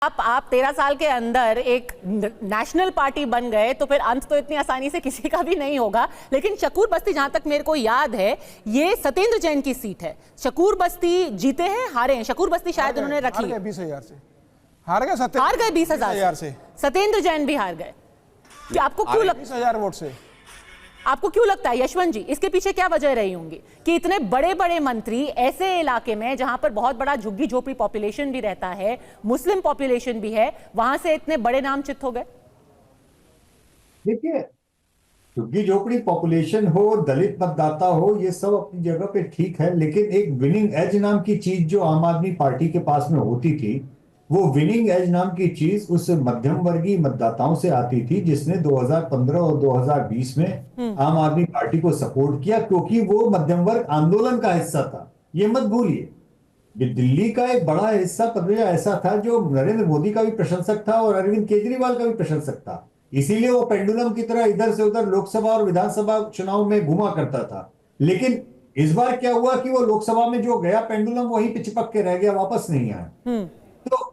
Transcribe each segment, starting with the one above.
आप 13 साल के अंदर एक नेशनल पार्टी बन गए तो फिर अंत तो इतनी आसानी से किसी का भी नहीं होगा। लेकिन शकूर बस्ती, जहां तक मेरे को याद है, ये सत्येंद्र जैन की सीट है। शकूर बस्ती जीते हैं, हारे हैं? शकूर बस्ती शायद उन्होंने रखी, 20,000 से हार गए, 20,000 से। सत्येंद्र जैन भी हार गए। आपको क्यों लगता है 20,000 वोट से? आपको क्यों लगता है यशवंत जी, इसके पीछे क्या वजह रही होंगी कि इतने बड़े बड़े मंत्री ऐसे इलाके में जहां पर बहुत बड़ा झुग्गी झोपड़ी पॉपुलेशन भी रहता है, मुस्लिम पॉपुलेशन भी है, वहां से इतने बड़े नाम चित हो गए? देखिए, झुग्गी झोपड़ी पॉपुलेशन हो, दलित मतदाता हो, ये सब अपनी जगह पे ठीक है, लेकिन एक विनिंग एज नाम की चीज जो आम आदमी पार्टी के पास में होती थी, वो विनिंग एज नाम की चीज उस मध्यम वर्गीय मतदाताओं से आती थी जिसने 2015 और 2020 में आम आदमी पार्टी को सपोर्ट किया, क्योंकि वो मध्यम वर्ग आंदोलन का हिस्सा था। ये मत भूलिए, दिल्ली का एक बड़ा हिस्सा पदविया ऐसा था जो नरेंद्र मोदी का भी प्रशंसक था और अरविंद केजरीवाल का भी प्रशंसक था। इसीलिए वो पेंडुलम की तरह इधर से उधर लोकसभा और विधानसभा चुनाव में घुमा करता था। लेकिन इस बार क्या हुआ कि वो लोकसभा में जो गया पेंडुलम वहीं पे चिपक के रह गया, वापस नहीं आया। तो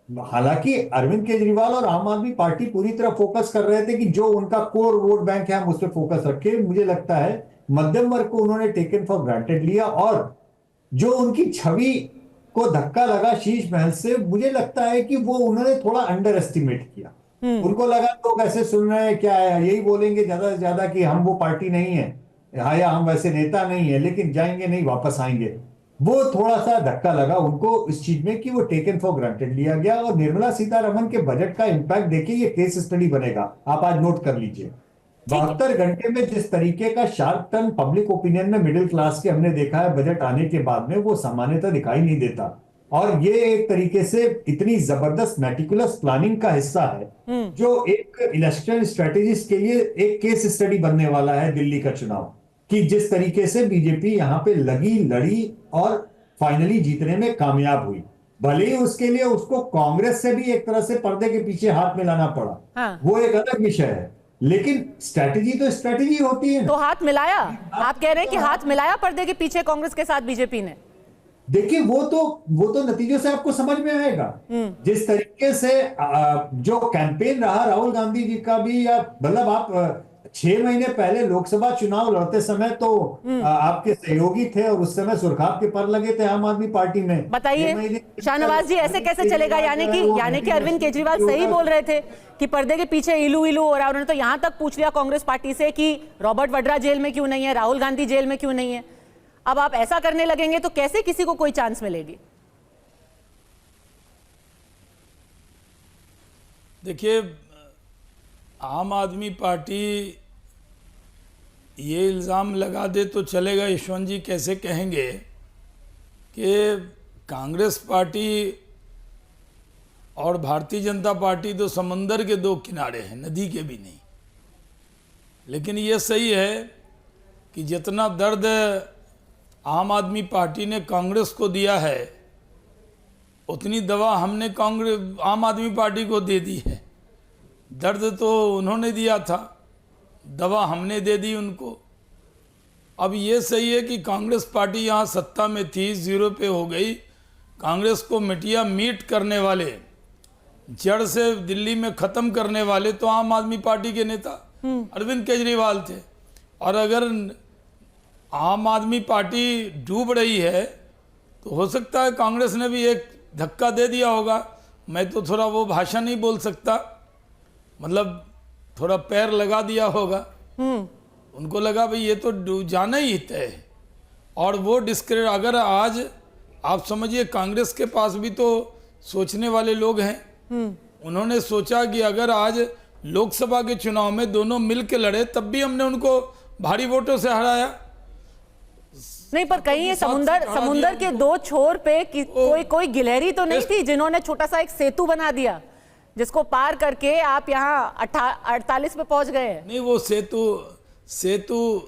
हालांकि अरविंद केजरीवाल और आम आदमी पार्टी पूरी तरह फोकस कर रहे थे कि जो उनका कोर वोट बैंक है हम उस पर फोकस रखें। मुझे लगता है मध्यम वर्ग को उन्होंने टेकन फॉर ग्रांटेड लिया और जो उनकी छवि को धक्का लगा शीश महल से, मुझे लगता है कि वो उन्होंने थोड़ा अंडर एस्टिमेट किया। उनको लगा लोग ऐसे सुन रहे हैं, क्या है, यही बोलेंगे ज्यादा से ज्यादा कि हम वो पार्टी नहीं है, या हम वैसे नेता नहीं है, लेकिन जाएंगे नहीं, वापस आएंगे। वो थोड़ा सा धक्का लगा उनको इस चीज में कि वो टेकन फॉर ग्रांटेड लिया गया। और निर्मला सीतारमण के बजट का इंपैक्ट देखिए, ये केस स्टडी बनेगा, आप आज नोट कर लीजिए। 72 घंटे में जिस तरीके का शार्प टर्न पब्लिक ओपिनियन में मिडिल क्लास के हमने देखा है बजट आने के बाद में, वो सामान्यतः दिखाई नहीं देता। और ये एक तरीके से इतनी जबरदस्त मेटिकुलस प्लानिंग का हिस्सा है जो एक इलेक्शन स्ट्रेटेजिस्ट के लिए एक केस स्टडी बनने वाला है दिल्ली का चुनाव, कि जिस तरीके से बीजेपी यहां पे लगी, लड़ी और फाइनली जीतने में कामयाब हुई। भले ही उसके लिए उसको कांग्रेस से भी एक तरह से पर्दे के पीछे हाथ मिलाना पड़ा, हाँ। वो एक अलग विषय है, लेकिन स्ट्रेटेजी तो स्ट्रेटेजी होती है। तो हाथ मिलाया, आप कह रहे हैं कि हाथ मिलाया पर्दे के पीछे कांग्रेस के साथ बीजेपी ने? देखिए, वो तो नतीजों से आपको समझ में आएगा। जिस तरीके से जो कैंपेन रहा राहुल गांधी जी का भी, या मतलब आप 6 महीने पहले लोकसभा चुनाव लड़ते समय तो आपके सहयोगी थे और उस समय सुरखाब के पर लगे थे आम आदमी पार्टी में। बताइए शाहनवाज जी, ऐसे कैसे चलेगा? यानी कि अरविंद केजरीवाल सही बोल रहे थे कि पर्दे के पीछे इलू इलू हो रहा है। उन्होंने तो यहां तक पूछ लिया कांग्रेस पार्टी से कि रॉबर्ट वड्रा जेल में क्यों नहीं है, राहुल गांधी जेल में क्यों नहीं है। अब आप ऐसा करने लगेंगे तो कैसे किसी को कोई चांस मिलेगी? देखिए, आम आदमी पार्टी ये इल्ज़ाम लगा दे तो चलेगा, यशवंत जी कैसे कहेंगे कि कांग्रेस पार्टी और भारतीय जनता पार्टी तो समंदर के दो किनारे हैं, नदी के भी नहीं। लेकिन ये सही है कि जितना दर्द आम आदमी पार्टी ने कांग्रेस को दिया है उतनी दवा हमने आम आदमी पार्टी को दे दी है। दर्द तो उन्होंने दिया था, दवा हमने दे दी उनको। अब ये सही है कि कांग्रेस पार्टी यहाँ सत्ता में थी, 0 पे हो गई। कांग्रेस को मिटिया मीट करने वाले, जड़ से दिल्ली में ख़त्म करने वाले तो आम आदमी पार्टी के नेता अरविंद केजरीवाल थे। और अगर आम आदमी पार्टी डूब रही है तो हो सकता है कांग्रेस ने भी एक धक्का दे दिया होगा। मैं तो थोड़ा वो भाषा नहीं बोल सकता, मतलब थोड़ा पैर लगा दिया होगा। उनको लगा भाई ये तो जाना ही तय है। और वो डिस्क्रेडिट, अगर आज आप समझिए कांग्रेस के पास भी तो सोचने वाले लोग हैं। उन्होंने सोचा कि अगर आज लोकसभा के चुनाव में दोनों मिल के लड़े तब भी हमने उनको भारी वोटों से हराया। नहीं, पर कहीं ये समुंदर के दो छोर पे कोई गिलहरी तो नहीं थी जिन्होंने छोटा सा एक सेतु बना दिया जिसको पार करके आप यहाँ 48 पे पहुंच गए हैं? नहीं, वो सेतु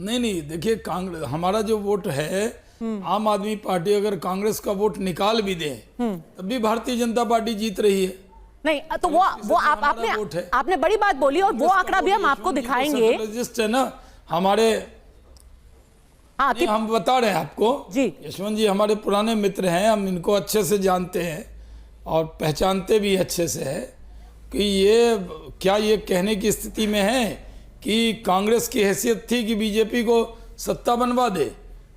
नहीं। देखिए, कांग्रेस, हमारा जो वोट है, आम आदमी पार्टी अगर कांग्रेस का वोट निकाल भी दे तब भी भारतीय जनता पार्टी जीत रही है। नहीं तो वो आपने बड़ी बात बोली और वो आंकड़ा भी हम आपको दिखाएंगे। है ना हमारे, हम बता रहे हैं आपको जी, यशवंत जी हमारे पुराने मित्र हैं, हम इनको अच्छे से जानते हैं और पहचानते भी अच्छे से है कि ये क्या ये कहने की स्थिति में है कि कांग्रेस की हैसियत थी कि बीजेपी को सत्ता बनवा दे।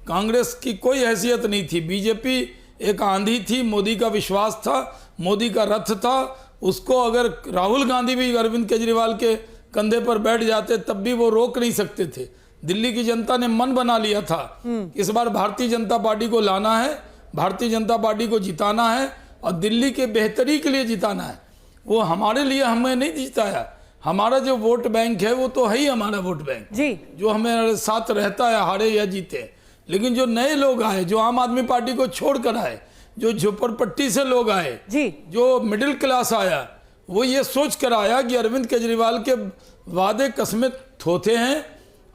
कांग्रेस की कोई हैसियत नहीं थी। बीजेपी एक आंधी थी, मोदी का विश्वास था, मोदी का रथ था। उसको अगर राहुल गांधी भी अरविंद केजरीवाल के कंधे पर बैठ जाते तब भी वो रोक नहीं सकते थे। दिल्ली की जनता ने मन बना लिया था इस बार भारतीय जनता पार्टी को लाना है, भारतीय जनता पार्टी को जिताना है और दिल्ली के बेहतरी के लिए जिताना है। वो हमारे लिए हमें नहीं जिताया, हमारा जो वोट बैंक है वो तो है ही हमारा वोट बैंक जी, जो हमें साथ रहता है, हारे या जीते। लेकिन जो नए लोग आए, जो आम आदमी पार्टी को छोड़कर आए, जो झोपड़पट्टी से लोग आए जी, जो मिडिल क्लास आया, वो ये सोच कर आया कि अरविंद केजरीवाल के वादे कस्में थोथे हैं,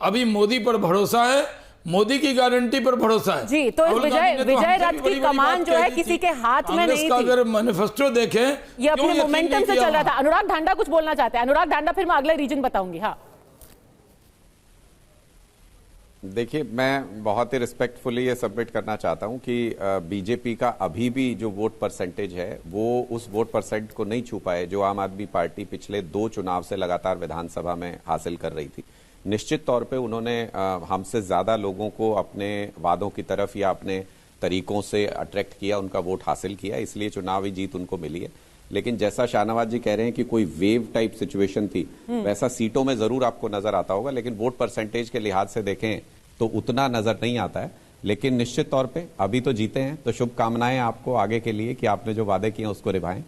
अभी मोदी पर भरोसा है, मोदी की गारंटी पर भरोसा है जी। तो इस विजय रथ की कमान जो है किसी के हाथ में नहीं थी। अगर मैनिफेस्टो देखें, ये अपने मोमेंटम से चल रहा था। अनुराग ढांडा कुछ बोलना चाहते हैं। अनुराग ढांडा, फिर मैं अगले रीजन बताऊंगी। हाँ, देखिए, मैं बहुत ही रिस्पेक्टफुली ये सबमिट करना चाहता हूं कि बीजेपी का अभी भी जो वोट परसेंटेज है वो उस वोट परसेंट को नहीं छू पाए जो आम आदमी पार्टी पिछले 2 चुनाव से लगातार विधानसभा में हासिल कर रही थी। निश्चित तौर पे उन्होंने हमसे ज्यादा लोगों को अपने वादों की तरफ या अपने तरीकों से अट्रैक्ट किया, उनका वोट हासिल किया, इसलिए चुनावी जीत उनको मिली है। लेकिन जैसा शाहनवाज जी कह रहे हैं कि कोई वेव टाइप सिचुएशन थी, वैसा सीटों में जरूर आपको नजर आता होगा, लेकिन वोट परसेंटेज के लिहाज से देखें तो उतना नजर नहीं आता है। लेकिन निश्चित तौर पे अभी तो जीते हैं, तो शुभकामनाएं आपको आगे के लिए कि आपने जो वादे किए उसको निभाएं।